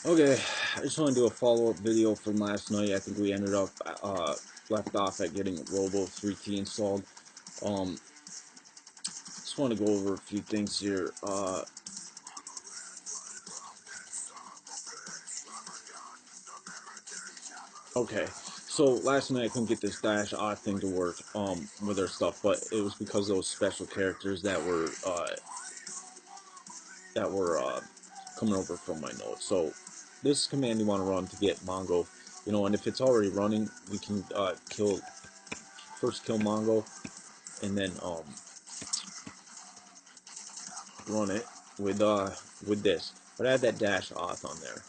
Okay, I just want to do a follow-up video from last night. I think we ended up left off at getting Robo 3T installed. Um, just want to go over a few things here. Okay, so last night I couldn't get this dash odd thing to work with our stuff, but it was because of those special characters that were coming over from my node. So this command you want to run to get Mongo, and if it's already running, we can first kill Mongo, and then run it with this. But add that dash auth on there.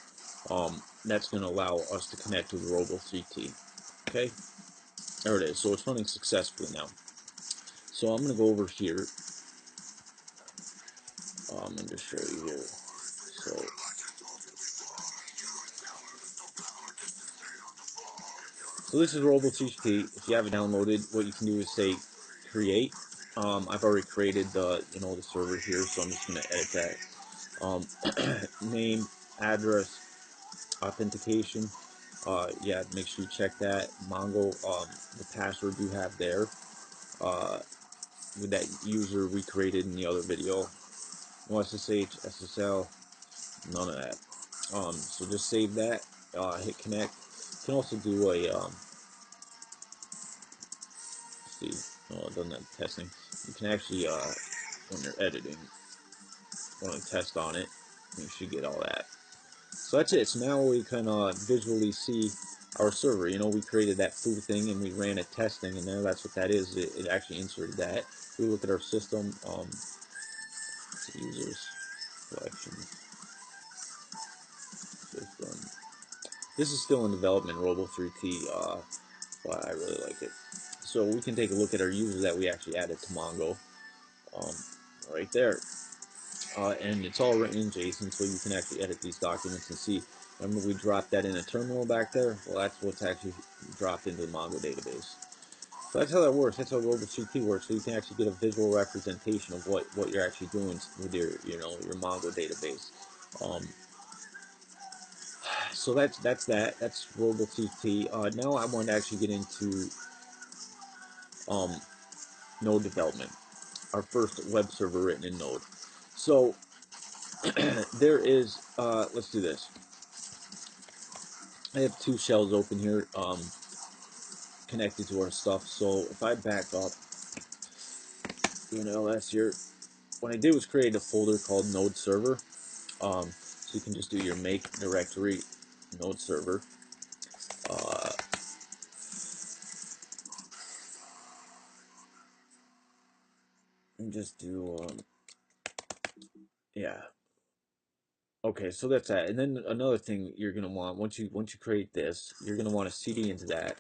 That's going to allow us to connect to the Robo 3T. Okay, there it is. So it's running successfully now. So I'm going to go over here. And just show you here. So this is Robo 3T. If you have it downloaded, what you can do is say create. I've already created the server here, so I'm just going to edit that. Name, address, authentication. Yeah, make sure you check that. Mongo, the password you have there, with that user we created in the other video. No SSH, SSL, none of that. So just save that, hit connect. You can also do a, see, no, it doesn't have testing. You can actually, when you're editing, run a test on it, you should get all that. So that's it. So now we can visually see our server. We created that foo thing and we ran a testing, and there that's what that is. It actually inserted that. If we look at our system, users, collection, system. This is still in development, Robo3T, but I really like it. So we can take a look at our users that we actually added to Mongo, um, right there. And it's all written in JSON, so you can actually edit these documents and see. Remember we dropped that in a terminal back there? Well, that's what's actually dropped into the Mongo database. So that's how that works. That's how Robo3T works. So you can actually get a visual representation of what you're actually doing with your Mongo database. So that's that. That's Robo3T. Now I want to actually get into um, Node development. Our first web server written in Node. So there is. Let's do this. I have two shells open here, connected to our stuff. So if I back up, do an ls here. What I did was create a folder called Node Server. So you can just do your make directory Node Server. And just do yeah. Okay, so that's that. And then another thing you're gonna want once you create this, you're gonna want to cd into that.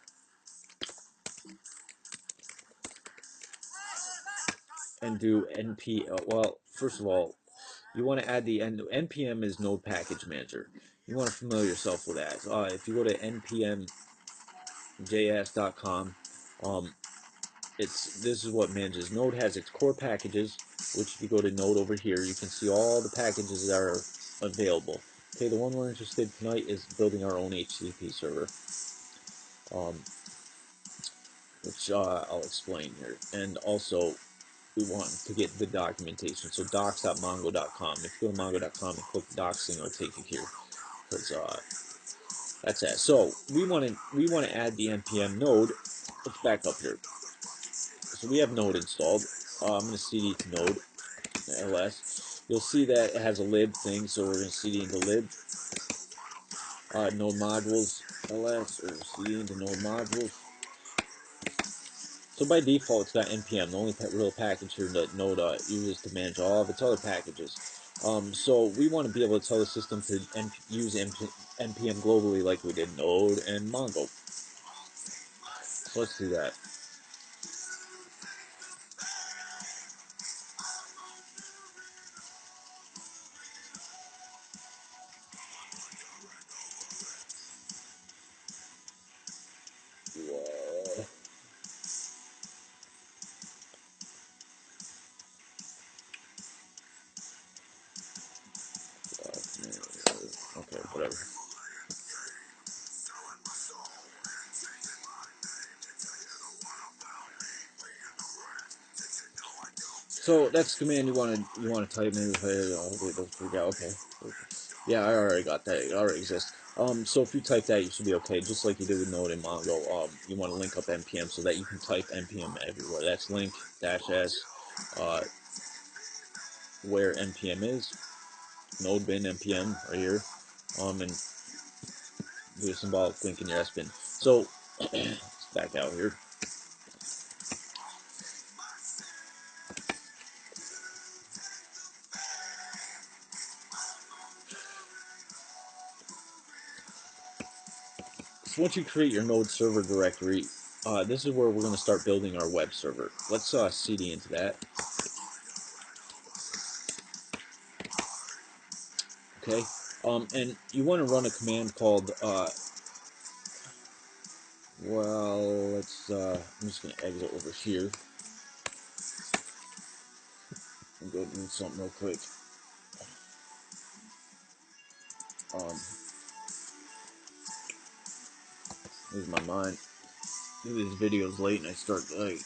And do np. Well, first of all, you want to add the npm is Node Package Manager. You want to familiar yourself with that. If you go to npmjs.com, this is what manages. Node has its core packages, which if you go to Node over here, you can see all the packages that are available. Okay, the one we're interested in tonight is building our own HTTP server, um, which I'll explain here. And also, we want to get the documentation. So docs.mongo.com. If you go to mongo.com and click the docs thing, it'll take you here. Because that's that. So we want to add the npm node. Let's back up here. So we have Node installed. I'm going to cd to Node ls. You'll see that it has a lib thing, so we're going to cd into lib. Node modules ls, or cd into node modules. So by default, it's got npm, the only real package here that Node uses to manage all of its other packages. So we want to be able to tell the system to use npm globally like we did Node and Mongo. So let's do that. Okay, whatever. So that's the command you want to type. Maybe if I don't forget. Okay. Yeah, I already got that. It already exists. So if you type that, you should be okay. Just like you did with Node and Mongo. You want to link up npm so that you can type npm everywhere. That's link -s, where npm is. Node bin npm right here. And do a symbolic link in your sbin. So let's back out here. So once you create your Node server directory, this is where we're going to start building our web server. Let's cd into that. Okay, and you want to run a command called well, let's I'm just going to exit over here and go do something real quick. Lose my mind. Do these videos late and I start like.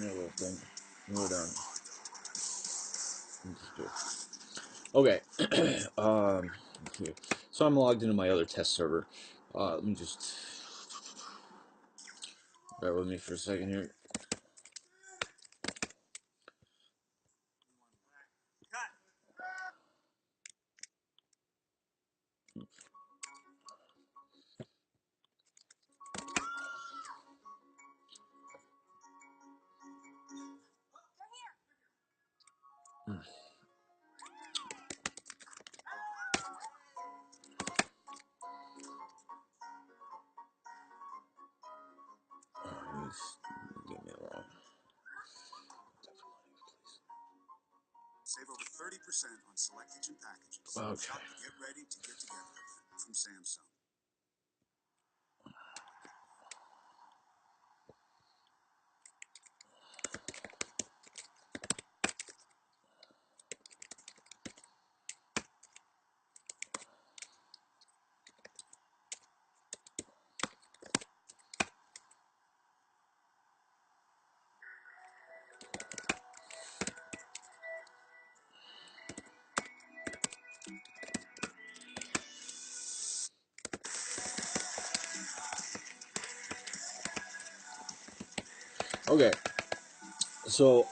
Little thing. Hold on. Okay. So I'm logged into my other test server. Let me just bear with me for a second here. Get me along. Save over 30% on select kitchen packages. Okay. Shop the Get Ready to Get Together event from Samsung. Okay. So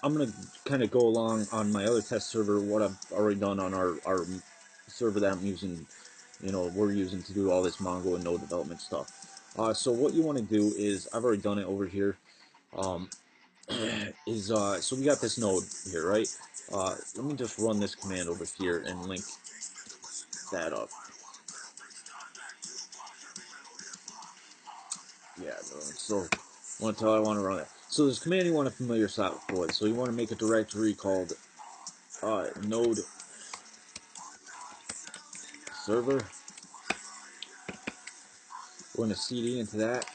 I'm gonna kind of go along on my other test server what I've already done on our server that I'm using. We're using to do all this Mongo and Node development stuff. So what you want to do is, I've already done it over here. So we got this node here, right? Let me just run this command over here and link that up. Yeah, so want to tell I want to run it. So this command you want to familiar yourself with. So you want to make a directory called node server. We're going to cd into that.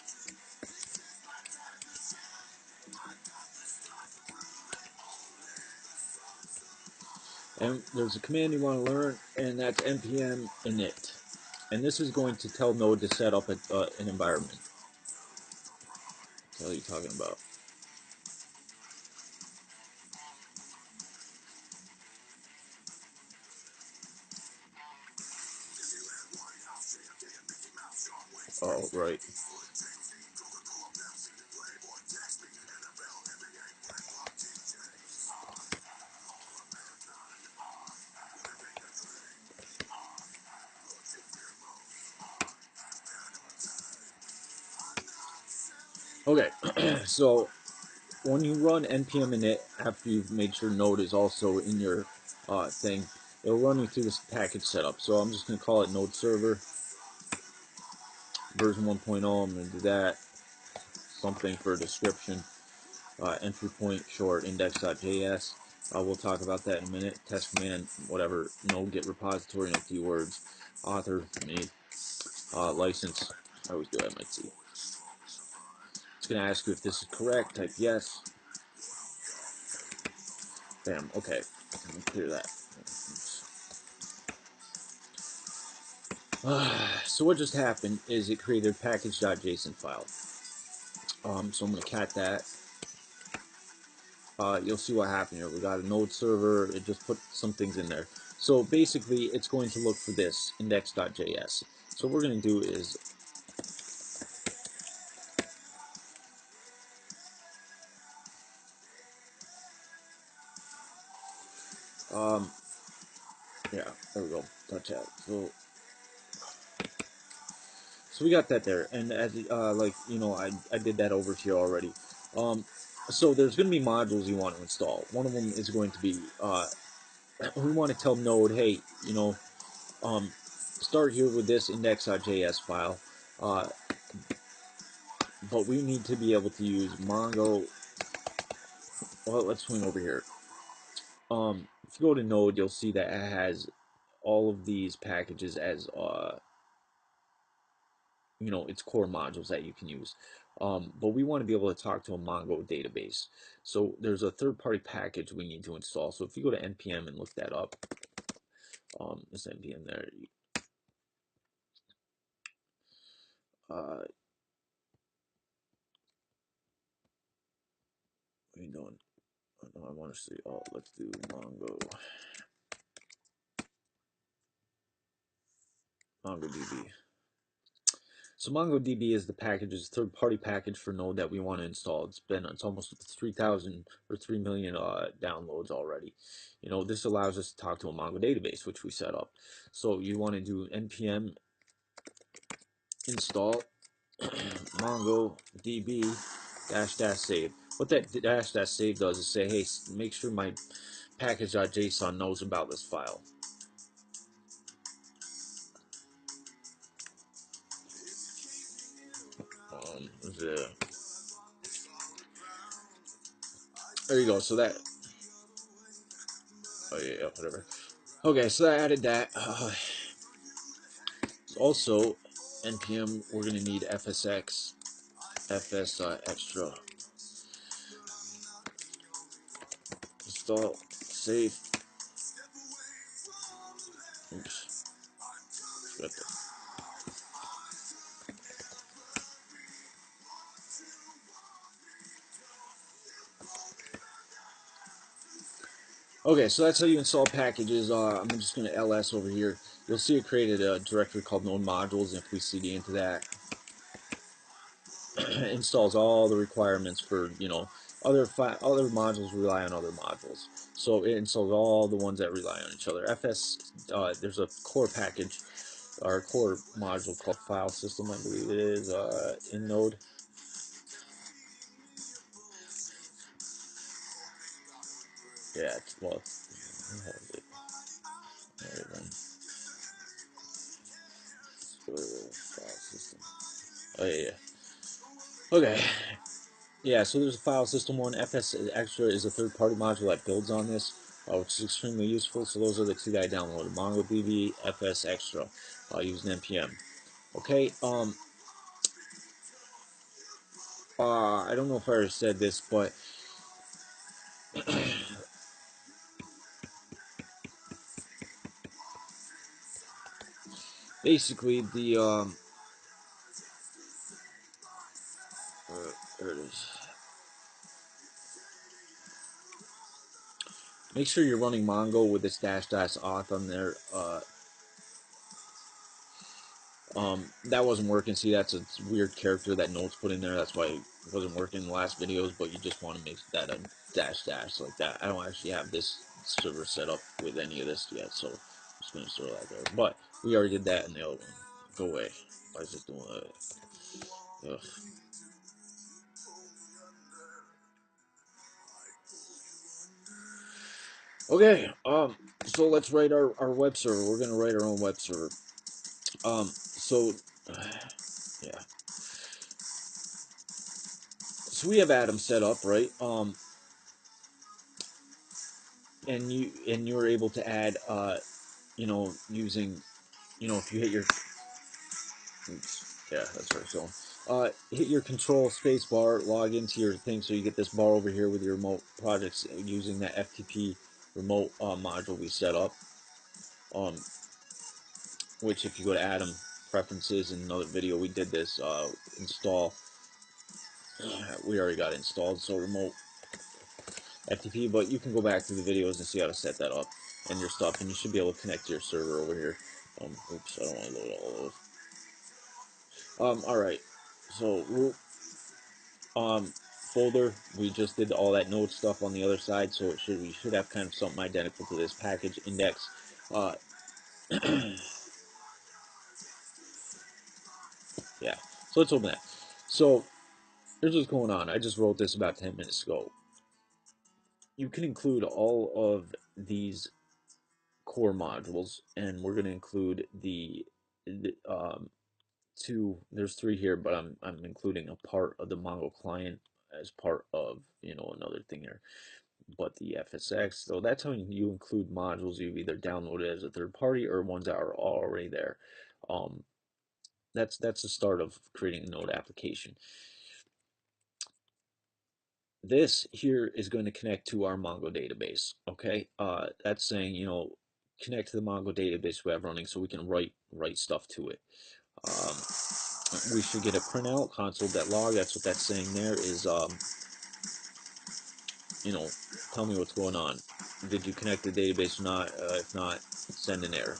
And there's a command you want to learn, and that's npm init. And this is going to tell Node to set up an environment. What are you talking about? Oh, right. Okay, so when you run npm init after you've made sure node is also in your thing, it'll run you through this package setup. So I'm just going to call it node server version 1.0. I'm going to do that. Something for a description. Entry point short index.js. We'll talk about that in a minute. Test command, whatever, node get repository and a few words. Author, me. License, I always do MIT. It's going to ask you if this is correct. Type yes. Bam. Okay. Let me clear that. So what just happened is it created a package.json file. So I'm going to cat that. You'll see what happened here. We got a node server. It just put some things in there. So basically, it's going to look for this index.js. So what we're going to do is, um, yeah, there we go. Touch that. So we got that there, and as like I did that over here already. Um, so there's going to be modules you want to install. One of them is going to be we want to tell Node, hey, start here with this index.js file, uh, but we need to be able to use Mongo. Well, let's swing over here. If you go to Node, you'll see that it has all of these packages as its core modules that you can use. But we want to be able to talk to a Mongo database. So there's a third-party package we need to install. So if you go to npm and look that up, this npm there. What are you doing? I want to see. Oh, let's do MongoDB. So MongoDB is the package's third-party package for Node that we want to install. It's almost 3,000 or 3 million downloads already. This allows us to talk to a Mongo database, which we set up. So you want to do npm install MongoDB -- save. What that -- save does is say, hey, make sure my package.json knows about this file. There you go. So that. Oh yeah, whatever. Okay, so I added that. Also, npm, we're going to need fsx, fs extra, install, save. Oops. Okay, so that's how you install packages. I'm just going to ls over here. You'll see it created a directory called node modules, and if we cd into that, installs all the requirements for other modules rely on other modules. So it installs all the ones that rely on each other. There's a core package or core module called file system, I believe it is, in Node. Yeah, well, hold it. File system. Oh yeah, yeah. Okay. Yeah, so there's a file system one. FS Extra is a third-party module that builds on this, which is extremely useful. So those are the two that I downloaded: MongoDB, FS Extra, using npm. Okay. I don't know if I already said this, but basically there it is. Make sure you're running Mongo with this -- auth on there. That wasn't working. See, that's a weird character that Notes put in there. That's why it wasn't working in the last videos, but you just want to make that a -- like that. I don't actually have this server set up with any of this yet, so I'm just going to throw that there. But we already did that in the other one. Go away. I was just doing it. Ugh. Okay, so let's write our web server. We're gonna write our own web server. So yeah, so we have Adam set up, right? And you were able to add, using, if you hit your, oops, yeah, that's right. So, hit your control space bar, log into your thing, so you get this bar over here with your remote projects using that FTP remote module we set up. Which if you go to Adam preferences in another video, we did this install. We already got it installed, so remote FTP, but you can go back to the videos and see how to set that up and your stuff, and you should be able to connect to your server over here. Oops, I don't want to load all those. All right, so root folder. We just did all that node stuff on the other side, so we should have kind of something identical to this package index. Uh, yeah, so let's open that. So here's what's going on. I just wrote this about 10 minutes ago. You can include all of these core modules, and we're going to include the there's three here, but I'm including a part of the Mongo client as part of another thing here, but the FSX. So that's how you include modules you've either downloaded as a third party or ones that are already there. Um, that's the start of creating a node application. This here is going to connect to our Mongo database. Okay, that's saying connect to the Mongo database we have running so we can write stuff to it. Um, we should get a printout console.log. That's what that's saying there is, tell me what's going on. Did you connect the database or not? If not, send an error.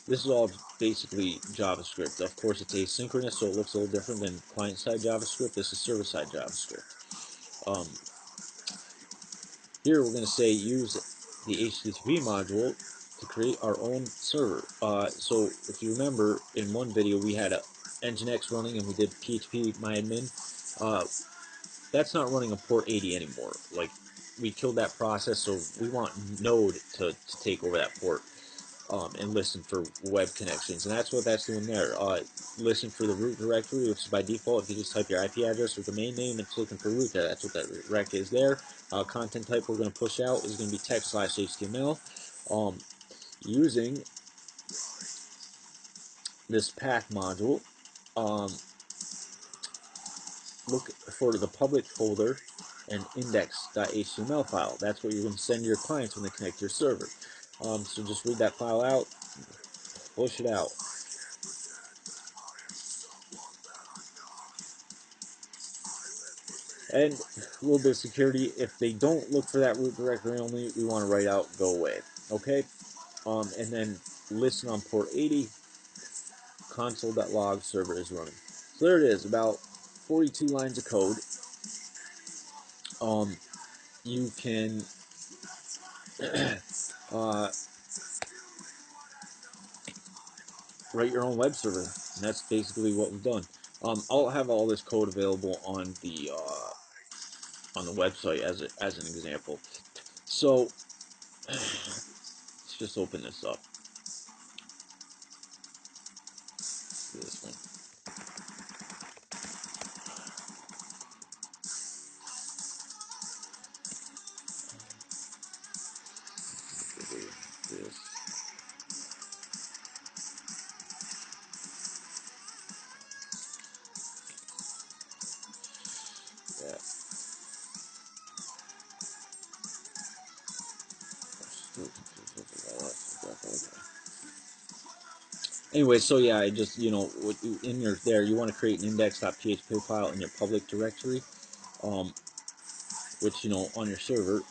This is all basically JavaScript. Of course, it's asynchronous, so it looks a little different than client-side JavaScript. This is server-side JavaScript. Um, Here we're going to say use the HTTP module to create our own server. So if you remember, in one video we had a Nginx running and we did PHP myadmin. That's not running a port 80 anymore. Like, we killed that process, so we want Node to take over that port and listen for web connections. And that's what that's doing there. Listen for the root directory, which is by default. If you just type your IP address or domain name, it's looking for root there. That's what that rec is there. Content type we're going to push out is going to be text/HTML. Using this path module, um, look for the public folder and index.html file. That's what you're going to send to your clients when they connect to your server. So just read that file out, push it out. And a little bit of security, if they don't look for that root directory only, we want to write out go away. Okay? And then listen on port 80, console.log server is running. So there it is, about 42 lines of code. You can write your own web server, and that's basically what we've done. I'll have all this code available on the website as an example. So let's just open this up. This one. This. Yeah. Anyway, so yeah, I just, in your there, you want to create an index.php file in your public directory, which, on your server,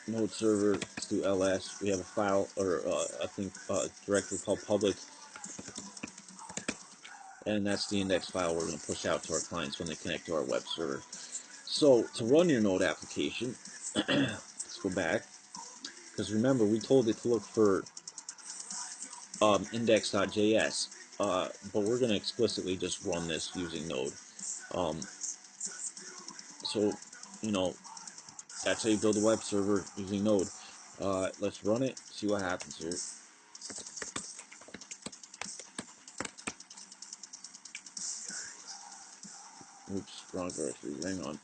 node server, let's do ls, we have a file, or I think directory called public, and that's the index file we're going to push out to our clients when they connect to our web server. So to run your node application, let's go back, because remember, we told it to look for index.js, but we're going to explicitly just run this using Node. So, that's how you build a web server using Node. Let's run it, see what happens here. Oops, wrong directory. Hang on.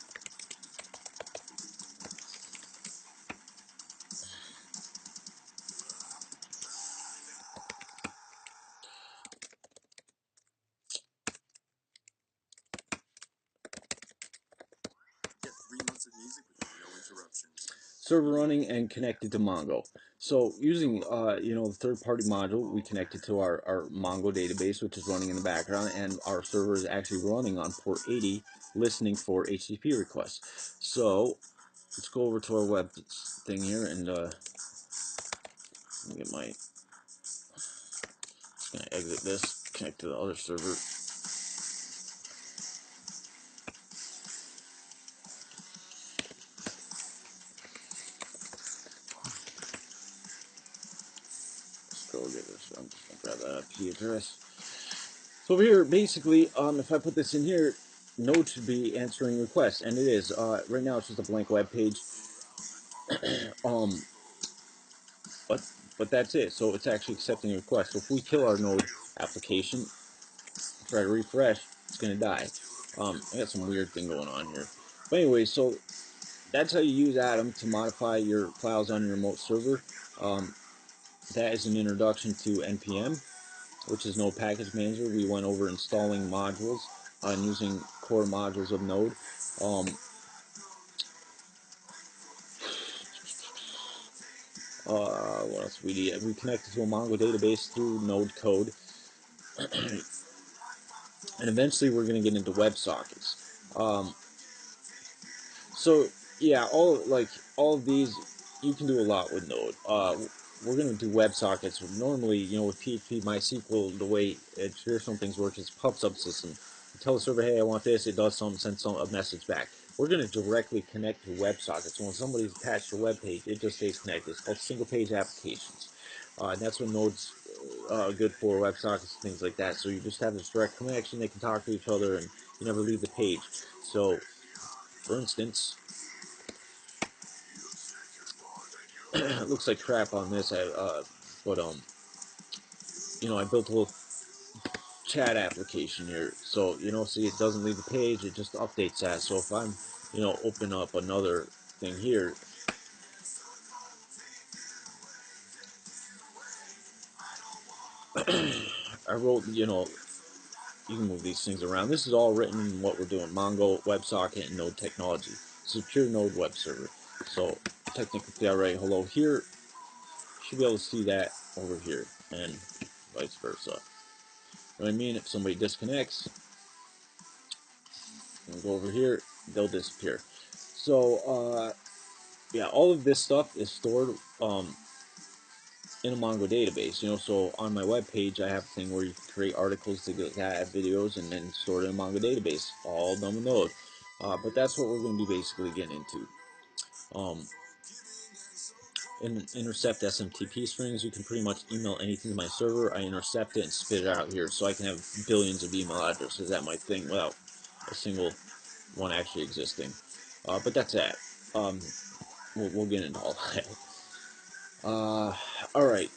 Get 3 months of music with no interruptions. Server running and connected to Mongo. So using the third-party module, we connected to our Mongo database, which is running in the background, and our server is actually running on port 80, listening for HTTP requests. So let's go over to our web thing here, and let me get my. Just gonna exit this, connect to the other server. Let's go get this. I'm just gonna grab that IP address. So over here, basically, if I put this in here, Node should be answering requests, and it is. Right now, it's just a blank web page. um, but that's it. So it's actually accepting requests. So if we kill our Node application, try to refresh, it's gonna die. I got some weird thing going on here. But anyway, so that's how you use Atom to modify your files on your remote server. That is an introduction to NPM, which is Node Package Manager. We went over installing modules and using core modules of Node. What else we did? We connected to a Mongo database through Node code, and eventually we're going to get into WebSockets. So yeah, all of these, you can do a lot with Node. We're going to do WebSockets. Normally, with PHP, MySQL, the way traditional things work is pub/sub system. You tell the server, hey, I want this. It does something, sends a message back. We're going to directly connect to WebSockets. So when somebody's attached to a web page, it just stays connected. It's called single-page applications. And that's what Node's good for, WebSockets, things like that. So you just have this direct connection. They can talk to each other, and you never leave the page. So for instance, it looks like crap on this, but I built a little chat application here. So see, it doesn't leave the page; it just updates that. So if I'm, open up another thing here, I wrote, you can move these things around. This is all written in what we're doing: Mongo, WebSocket, and Node technology. This is pure Node web server. So technically, I write hello here. You should be able to see that over here, and vice versa. You know what I mean? If somebody disconnects, we'll go over here, they'll disappear. So, yeah, all of this stuff is stored in a Mongo database. So on my web page, I have a thing where you can create articles to add videos and then store it in a Mongo database, all done with Node. But that's what we're going to be basically getting into. Intercept SMTP strings. You can pretty much email anything to my server. I intercept it and spit it out here, so I can have billions of email addresses at my thing without a single one actually existing. But that's that. We'll get into all that. All right.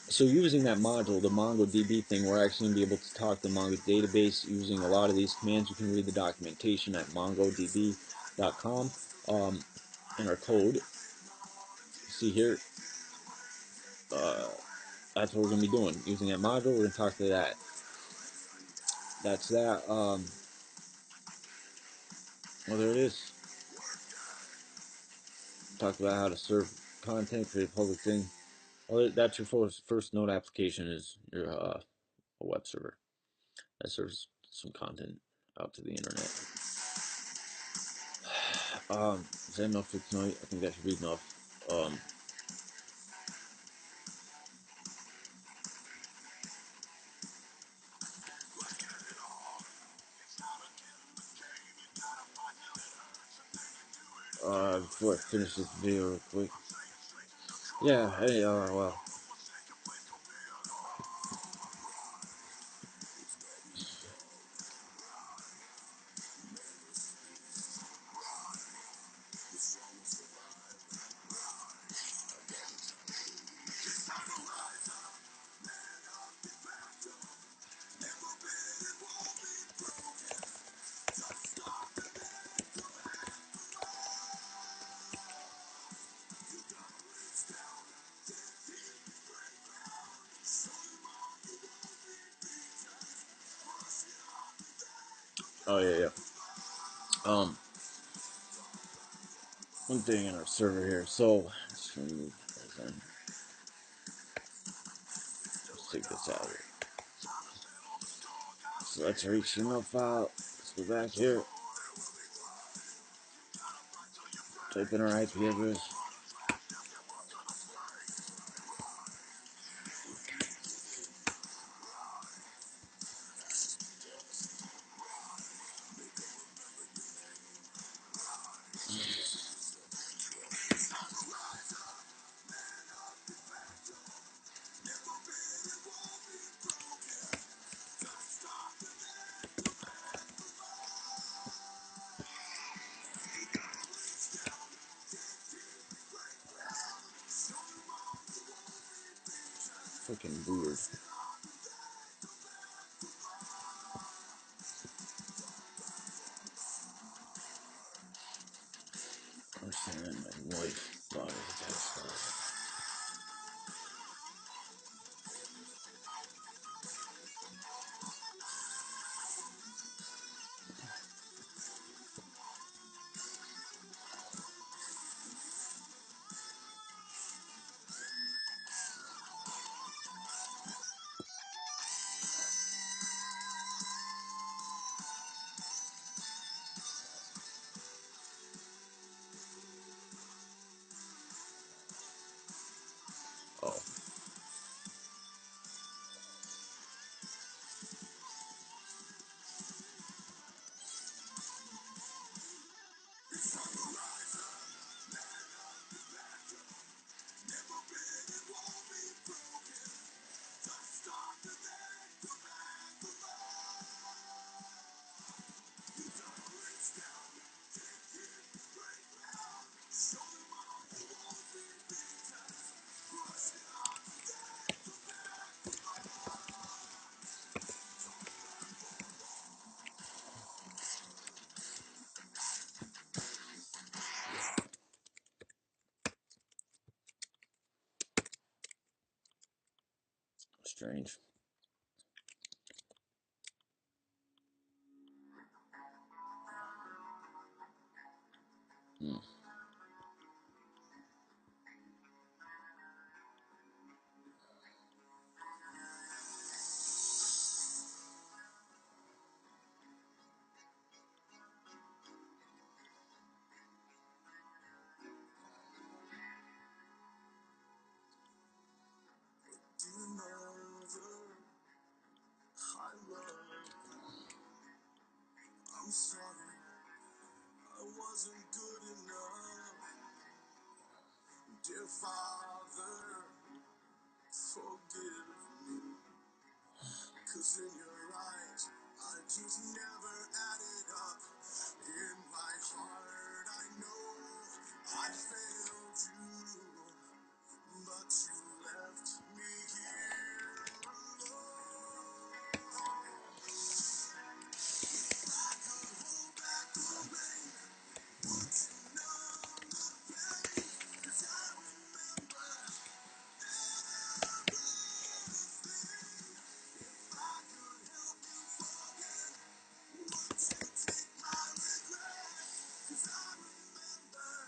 So using that module, the MongoDB thing, we're actually going to be able to talk to the Mongo database using a lot of these commands. You can read the documentation at mongodb.com in our code. See here, that's what we're going to be doing. Using that module, we're going to talk to that. That's that. Well, there it is. Talked about how to serve content, create a public thing. Well, that's your first Node application is your a web server that serves some content out to the internet. Is that enough for tonight? I think that should be enough. Before I finish this video real quick. Yeah, hey, well. Oh yeah, yeah. One thing in our server here. So let's remove that. Let's take this out here. So that's our HTML file. Let's go back here. Type in our IP address. Freaking weird. I'm saying my wife thought it was that stuff. Oh. Strange. Hmm. I'm sorry, I wasn't good enough. Dear Father, forgive me. 'Cause in your eyes, I just never added up. In my heart, I know I failed you, but you left me here alone. I could hold back the rain, would you numb the pain? 'Cause I remember everything. If I could help you forget, would you take my regret? 'Cause I remember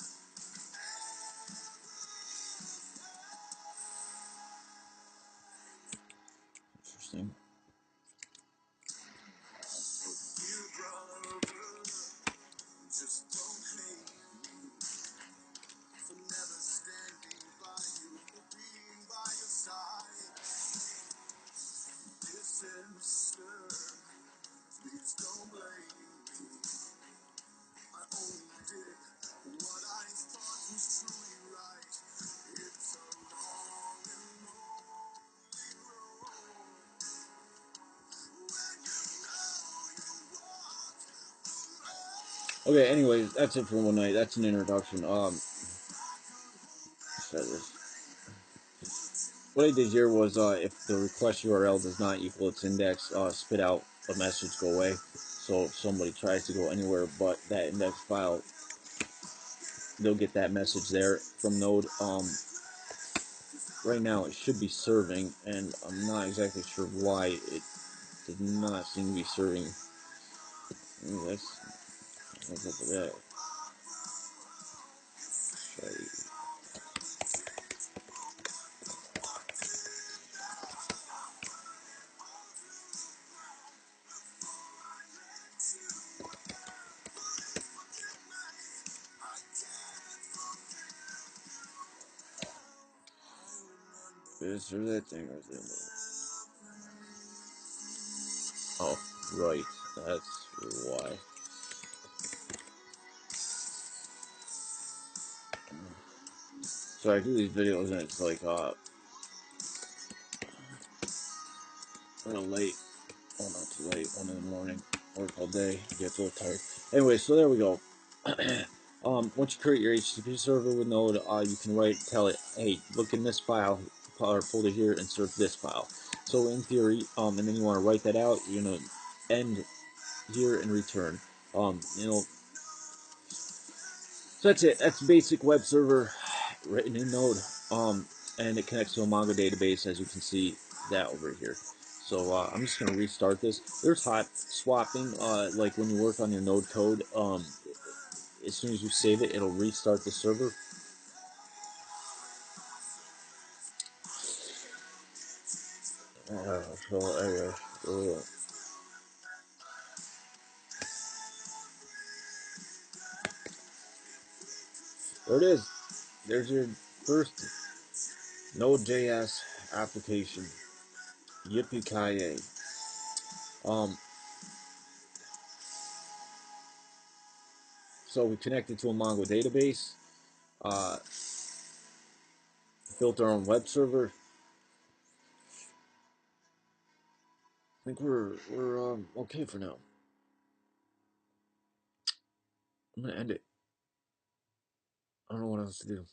Interesting. dear brother, just don't hate me for never standing by you, for being by your side. Dear sister, please don't blame me. I only did what I thought was truly right. It's a long and lonely road when you know you walk alone. Okay, anyways, that's it for one night. That's an introduction. What I did here was, if the request URL does not equal its index, spit out a message, go away. So if somebody tries to go anywhere but that index file, they'll get that message there from Node. Right now it should be serving, and I'm not exactly sure why it did not seem to be serving. Ooh, that's up to that. Try. This or that thing right there. Oh, right. That's why. So I do these videos and it's like a little late. Well, not too late. 1 in the morning. Work all day. Get a little tired. Anyway, so there we go. Once you create your HTTP server with Node, you can tell it, hey, look in this file or folder here, insert this file. So in theory, and then you want to write that out. You're gonna end here and return. You know, so that's it. That's basic web server written in Node. And it connects to a Mongo database, as you can see that over here. So I'm just gonna restart this. There's hot swapping, like when you work on your Node code. As soon as you save it, it'll restart the server. So anyway, there it is. There's your first Node.js application. Yippee ki yay! So we connected to a Mongo database. Uh, Built our own web server. I think we're okay for now. I'm gonna end it. I don't know what else to do.